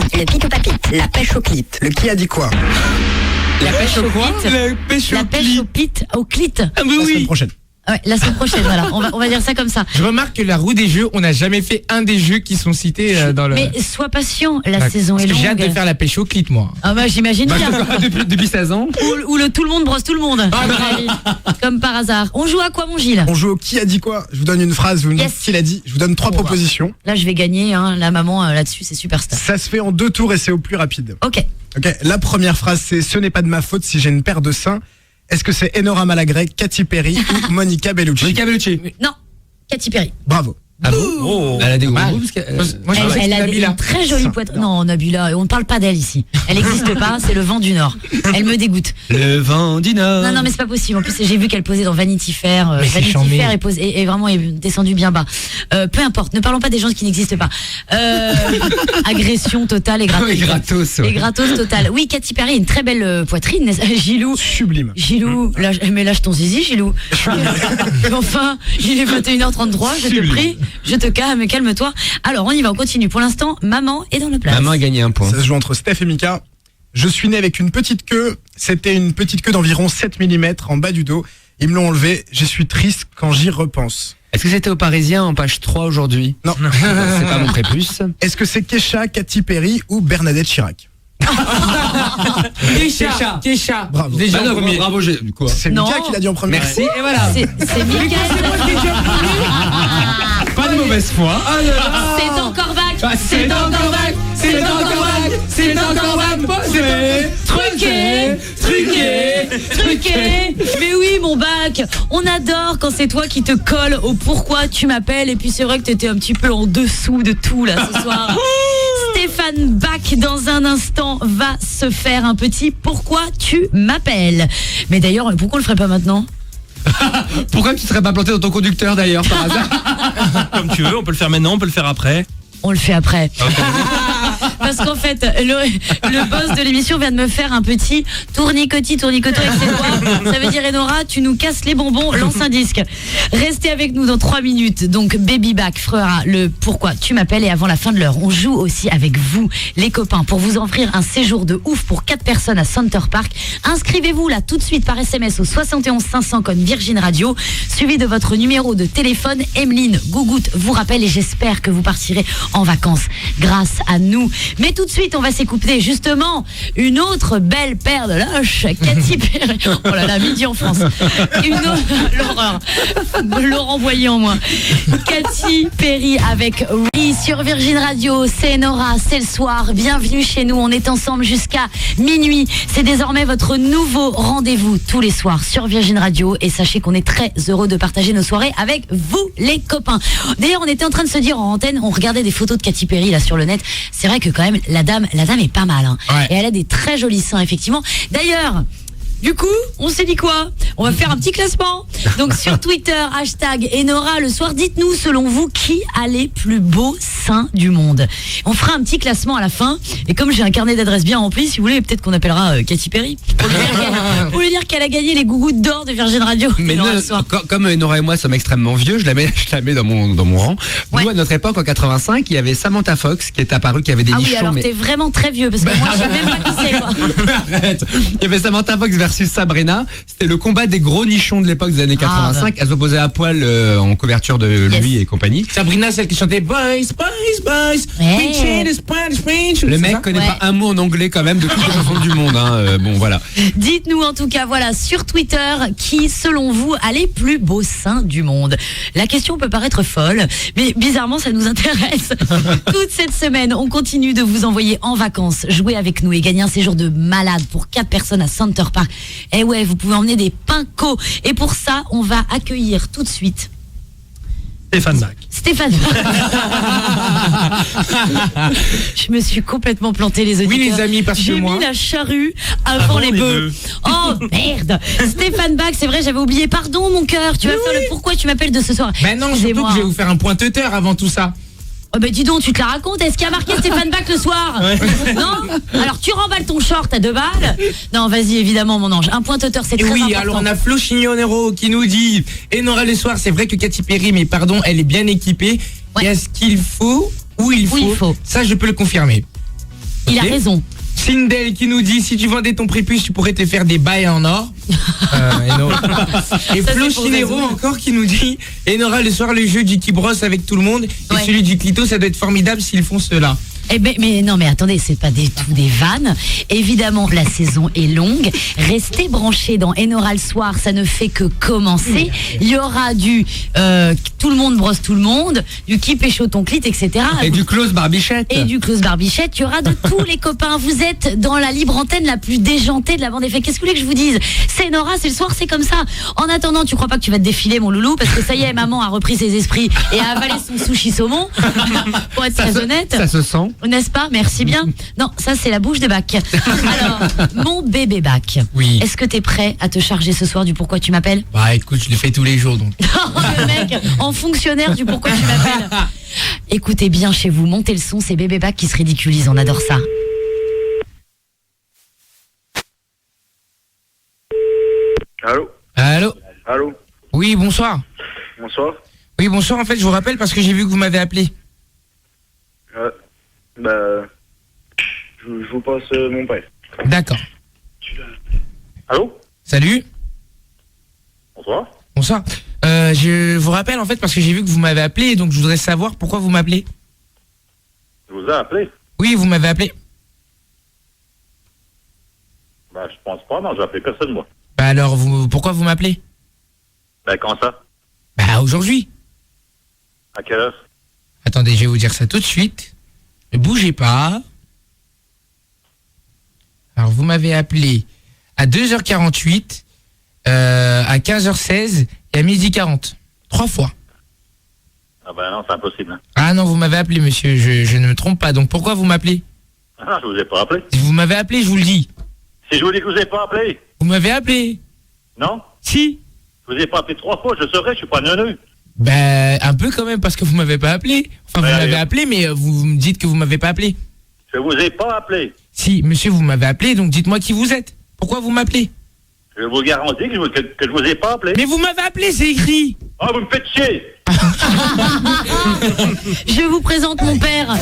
requin, le pito-papite, la pêche au clit. Le qui a dit quoi? La pêche au quoi? La pêche La pêche au pit, au clit. Ah bah La semaine oui. prochaine. Ouais, la semaine prochaine, voilà. On va dire ça comme ça. Je remarque que la roue des jeux, on n'a jamais fait un des jeux qui sont cités dans le... Mais sois patient, la D'accord. saison Parce est que longue. j'ai hâte de faire la pêche au clit, moi. Ah bah j'imagine bien. Depuis 16 ans. Ou le tout le monde brosse tout le monde. À mon avis. Comme par hasard. On joue à quoi, mon Gilles? On joue au qui a dit quoi? Je vous donne une phrase, vous me dites qui l'a dit. Je vous donne 3 propositions. Là, je vais gagner. Hein. La maman là-dessus, c'est superstar. Ça se fait en 2 tours et c'est au plus rapide. Ok. Ok. La première phrase, c'est ce n'est pas de ma faute si j'ai une paire de seins. Est-ce que c'est Enora Malagré, Katy Perry ou Monica Bellucci? Monica Bellucci. Non. Katy Perry. Bravo. Ah bon? Elle a des gros boobs. Moi, je pensais que Elle c'était a Nabila. une très jolie poitrine. Non, Nabila, on ne parle pas d'elle ici. Elle n'existe pas, c'est le vent du Nord. Elle me dégoûte. Le vent du Nord. Non, mais c'est pas possible. En plus, j'ai vu qu'elle posait dans Vanity Fair. Mais c'est Vanity charmé. Fair est vraiment descendu bien bas. Peu importe, ne parlons pas des gens qui n'existent pas. Agression totale et gratos. Et gratos. Et gratos total. Oui, Katy Perry a une très belle poitrine, n'est-ce pas, Gilou? Sublime. Gilou, mais lâche ton zizi, Gilou. Enfin, il est 21h33, je te prie, je te calme-toi. Alors, on y va, on continue. Pour l'instant, maman est dans le place. Maman a gagné un point. Ça se joue entre Steph et Mika. Je suis né avec une petite queue. C'était une petite queue d'environ 7 mm en bas du dos. Ils me l'ont enlevé. Je suis triste quand j'y repense. Est-ce que c'était au Parisien en page 3 aujourd'hui? Non. C'est pas mon prépuce. Est-ce que c'est Kesha, Katy Perry ou Bernadette Chirac? Kesha. Bravo. Déjà Ah non, en premier. bravo, quoi? C'est Non. Mika qui l'a dit en premier. Merci, et voilà. C'est Mickaël. Pas de mauvaise foi. C'est encore vague. C'est encore vague. C'est encore vague. C'est encore vague. Posé. Truqué. Mais oui, mon bac. On adore quand c'est toi qui te colle au pourquoi tu m'appelles. Et puis c'est vrai que t'étais un petit peu en dessous de tout là ce soir. Stéphane Bach, dans un instant, va se faire un petit pourquoi tu m'appelles. Mais d'ailleurs, pourquoi on le ferait pas maintenant? Pourquoi tu serais pas planté dans ton conducteur d'ailleurs par hasard? Comme tu veux, on peut le faire maintenant, on peut le faire après. On le fait après. Parce qu'en fait, le boss de l'émission vient de me faire un petit tournicotis avec ses doigts. Ça veut dire, Enora, tu nous casses les bonbons, lance un disque. Restez avec nous dans 3 minutes. Donc, Baby Back fera le pourquoi tu m'appelles. Et avant la fin de l'heure, on joue aussi avec vous, les copains, pour vous offrir un séjour de ouf pour 4 personnes à Center Park. Inscrivez-vous là tout de suite par SMS au 71 500 code Virgin Radio, suivi de votre numéro de téléphone. Emeline Gougout vous rappelle et j'espère que vous partirez en vacances grâce à nous. Mais tout de suite, on va s'écouter justement une autre belle paire de loches, Katy Perry. Oh là là, midi en France. Une autre, l'horreur. Laurent Voyer en moins. Katy Perry avec Oui sur Virgin Radio. C'est Nora, c'est le soir. Bienvenue chez nous. On est ensemble jusqu'à minuit. C'est désormais votre nouveau rendez-vous tous les soirs sur Virgin Radio. Et sachez qu'on est très heureux de partager nos soirées avec vous, les copains. D'ailleurs, on était en train de se dire en antenne, on regardait des photos de Katy Perry là sur le net. C'est vrai que quand même la dame est pas mal hein. Ouais. Et elle a des très jolis seins effectivement. D'ailleurs, du coup, on s'est dit quoi? On va faire un petit classement. Donc sur Twitter, hashtag Enora le soir, dites-nous selon vous qui a les plus beaux seins du monde. On fera un petit classement à la fin. Et comme j'ai un carnet d'adresses bien rempli, si vous voulez, peut-être qu'on appellera Katy Perry pour lui dire qu'elle a gagné les gougouttes d'or de Virgin Radio. Mais Enora non, le soir. comme Nora et moi sommes extrêmement vieux, je la mets dans mon rang. Ouais. Nous, à notre époque, en 85, il y avait Samantha Fox qui est apparue, qui avait des Ah oui, nichons. alors t'es vraiment très vieux parce que moi je sais même pas qui c'est quoi. Arrête. Il y avait Samantha Fox versus Sabrina. C'était le combat des gros nichons de l'époque des années 85. Elles s'opposaient à poil en couverture de lui et compagnie. Sabrina, celle qui chantait Boys. Ouais. Le mec connaît Ouais. pas un mot en anglais quand même de toutes les chansons du monde. Bon, voilà. Dites-nous en tout cas, voilà, sur Twitter, qui selon vous a les plus beaux seins du monde. La question peut paraître folle, mais bizarrement ça nous intéresse. Toute cette semaine, on continue de vous envoyer en vacances, jouer avec nous et gagner un séjour de malade pour 4 personnes à Center Park. Et ouais, vous pouvez emmener des pincos. Et pour ça, on va accueillir tout de suite Stéphane Bach. Stéphane. Je me suis complètement planté les auditeurs. Oui, les amis, parce que j'ai moi. mis la charrue avant les bœufs. Oh merde. Stéphane Bach, c'est vrai, j'avais oublié. Pardon mon cœur, tu vas faire le pourquoi tu m'appelles de ce soir. Ben non, surtout Excusez-moi. que je vais vous faire un pointeur avant tout ça. Oh bah dis donc, tu te la racontes. Est-ce qu'il y a marqué Stéphane Bach le soir? Non. Alors tu remballes ton short à 2 balles. Non, vas-y, évidemment mon ange. Un pointeur, c'est Et très oui, important. alors on a Flo Chignonero qui nous dit Enora le soir, c'est vrai que Katy Perry, mais pardon, elle est bien équipée. Ouais. Il y a ce qu'il faut, où il faut. il faut. Ça, je peux le confirmer. Il a raison. Sindel qui nous dit, si tu vendais ton prépuce, tu pourrais te faire des bails en or. Et Ça, Flo c'est pour Chinero Zazou. encore qui nous dit, Enora, le soir, le jeu du qui brosse avec tout le monde. Et Ouais. celui du clito, ça doit être formidable s'ils font cela. Eh ben, mais non, mais attendez, c'est pas du tout des vannes. Évidemment, la saison est longue. Restez branchés dans Enora le soir, ça ne fait que commencer. Il y aura du tout le monde brosse tout le monde, du qui pécho ton clit, etc. Et du close barbichette. Et du close barbichette, il y aura de tous les copains. Vous êtes dans la libre antenne la plus déjantée de la bande FM. Qu'est-ce que vous voulez que je vous dise? C'est Nora, c'est le soir, c'est comme ça. En attendant, tu crois pas que tu vas te défiler, mon loulou, parce que ça y est, maman a repris ses esprits et a avalé son sushi saumon. Pour être très honnête. Ça se sent. N'est-ce pas? Merci bien. Non, ça c'est la bouche de Bac. Alors, mon bébé Bac. Oui. Est-ce que t'es prêt à te charger ce soir du pourquoi tu m'appelles? Bah écoute, je le fais tous les jours donc. Le mec en fonctionnaire du pourquoi tu m'appelles. Écoutez bien chez vous, montez le son, c'est bébé Bac qui se ridiculise, on adore ça. Allô? Allô? Allô? Oui, bonsoir. Bonsoir. Oui, bonsoir, en fait, je vous rappelle parce que j'ai vu que vous m'avez appelé. Je vous passe mon père. D'accord. Allô? Salut. Bonsoir. Bonsoir. Je vous rappelle en fait parce que j'ai vu que vous m'avez appelé, donc je voudrais savoir pourquoi vous m'appelez. Je vous ai appelé? Oui, vous m'avez appelé. Je pense pas, non, j'ai appelé personne, moi. Bah alors, pourquoi vous m'appelez? Quand ça? Bah aujourd'hui. À quelle heure? Attendez, je vais vous dire ça tout de suite. Ne bougez pas. Alors, vous m'avez appelé à 2h48, à 15h16 et à 12h40. 3 fois. Ah non, c'est impossible. Hein. Ah non, vous m'avez appelé, monsieur. Je ne me trompe pas. Donc, pourquoi vous m'appelez? Ah non, je vous ai pas appelé. Si vous m'avez appelé, je vous le dis. Si je vous dis que je vous ai pas appelé? Vous m'avez appelé? Non? Si. Je vous ai pas appelé 3 fois, je saurais, je suis pas neuneux. Ben, un peu quand même, parce que vous m'avez pas appelé. Enfin, vous m'avez appelé, mais vous me dites que vous m'avez pas appelé. Je vous ai pas appelé. Si, monsieur, vous m'avez appelé, donc dites-moi qui vous êtes. Pourquoi vous m'appelez? Je vous garantis que je vous ai pas appelé. Mais vous m'avez appelé, c'est écrit. Ah, vous me faites chier. Je vous présente mon père.